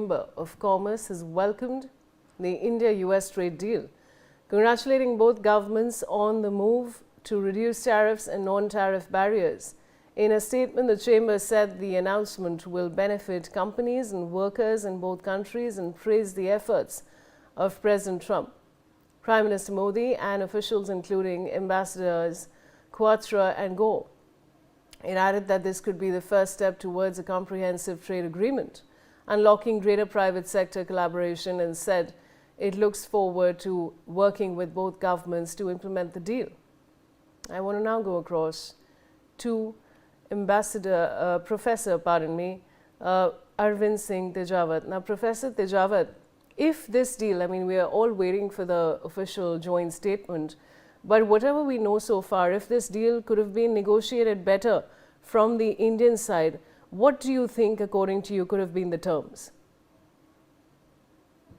Chamber of Commerce has welcomed the India-US trade deal, congratulating both governments on the move to reduce tariffs and non-tariff barriers. In a statement, the Chamber said the announcement will benefit companies and workers in both countries and praised the efforts of President Trump. Prime Minister Modi and officials including Ambassadors Kwatra and Gor. It added that this could be the first step towards a comprehensive trade agreement, unlocking greater private sector collaboration, and said it looks forward to working with both governments to implement the deal. I want to now go across to Professor Arvind Singh Tejawat. Now, Professor Tejawat, if this deal, I mean, we are all waiting for the official joint statement, but whatever we know so far, if this deal could have been negotiated better from the Indian side, what do you think, according to you, could have been the terms?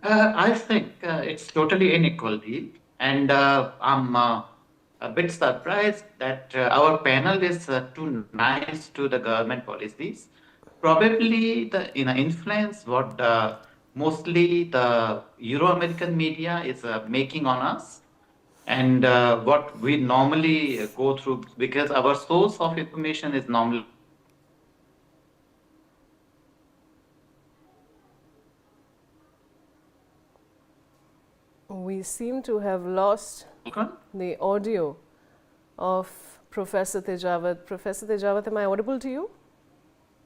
I think it's totally unequal deal, and I'm a bit surprised that our panel is too nice to the government policies. Probably the influence what mostly the Euro-American media is making on us, and what we normally go through, because our source of information is normally. We seem to have lost the audio of Professor Tejawat. Professor Tejawat, am I audible to you?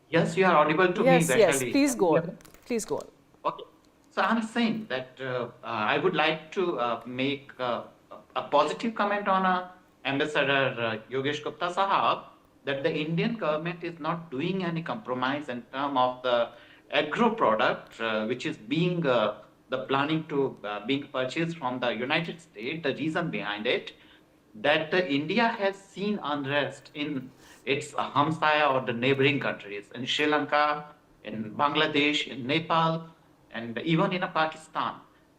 Yes, you are audible to me. Yes, please go on. Please go on. Okay. So I'm saying that I would like to make a positive comment on Ambassador Yogesh Gupta Sahab, that the Indian government is not doing any compromise in terms of the agro product, which is being the planning to being purchased from the United States. The reason behind it, that India has seen unrest in its Hamsaya or the neighboring countries, in Sri Lanka, in Bangladesh, in Nepal, and even in Pakistan.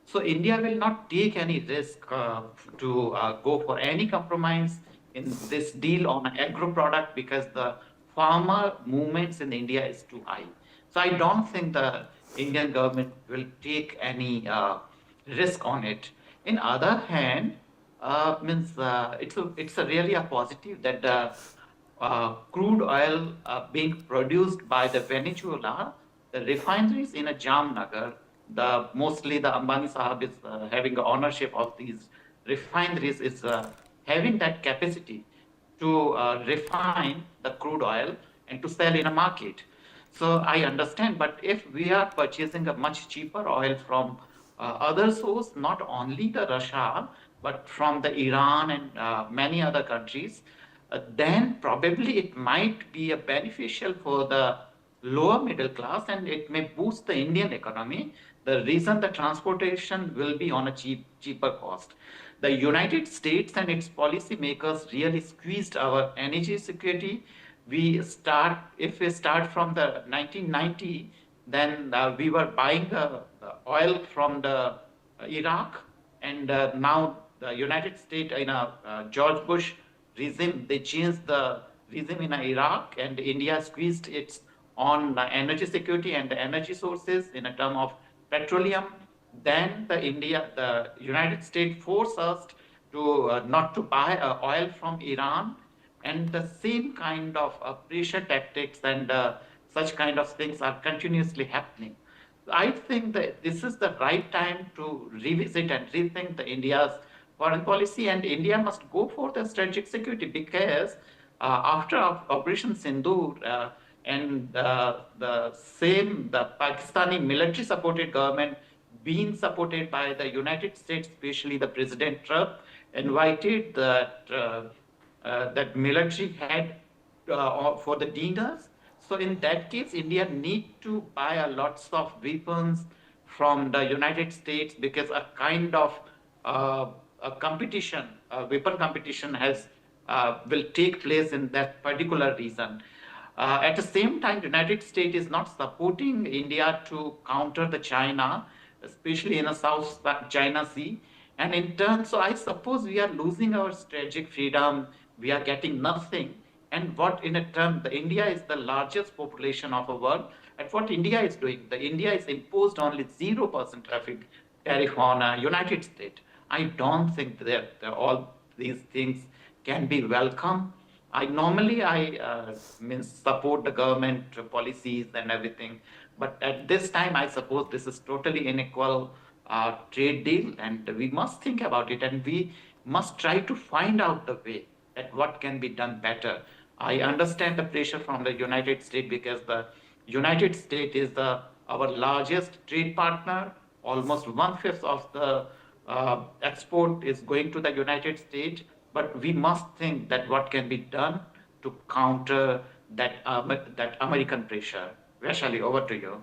So India will not take any risk to go for any compromise in this deal on agro product, because the farmer movements in India is too high. So I don't think the Indian government will take any risk on it. In other hand, it's a really a positive that the crude oil being produced by the Venezuela, the refineries in a Jamnagar, mostly the Ambani Sahab is having ownership of these refineries, is having that capacity to refine the crude oil and to sell in a market. So I understand, but if we are purchasing a much cheaper oil from other source, not only the Russia, but from the Iran and many other countries, then probably it might be a beneficial for the lower middle class, and it may boost the Indian economy. The reason the transportation will be on a cheaper cost. The United States and its policy makers really squeezed our energy security. If we start from the 1990, then we were buying oil from the Iraq, and now the United States in George Bush regime, they changed the regime in Iraq, and India squeezed its on energy security and the energy sources in a term of petroleum. Then the United States forced us to not to buy oil from Iran, and the same kind of pressure tactics and such kind of things are continuously happening. I think that this is the right time to revisit and rethink the India's foreign policy, and India must go for the strategic security, because after Operation Sindoor and the Pakistani military-supported government being supported by the United States, especially the President Trump, invited that military head for the dinners. So in that case, India need to buy a lots of weapons from the United States, because a kind of a competition, weapon competition will take place in that particular region. At the same time, the United States is not supporting India to counter the China, especially in the South China Sea. And in turn, so I suppose we are losing our strategic freedom. We are getting nothing. and what in a term, the India is the largest population of the world, and what India is doing, the India is imposed only 0% tariff on United States. I don't think that all these things can be welcome. I support the government policies and everything, but at this time I suppose this is totally unequal trade deal, and we must think about it, and we must try to find out the way that what can be done better. I understand the pressure from the United States because the United States is our largest trade partner. Almost 1/5 of the export is going to the United States. But we must think that what can be done to counter that American pressure. Vaishali, over to you.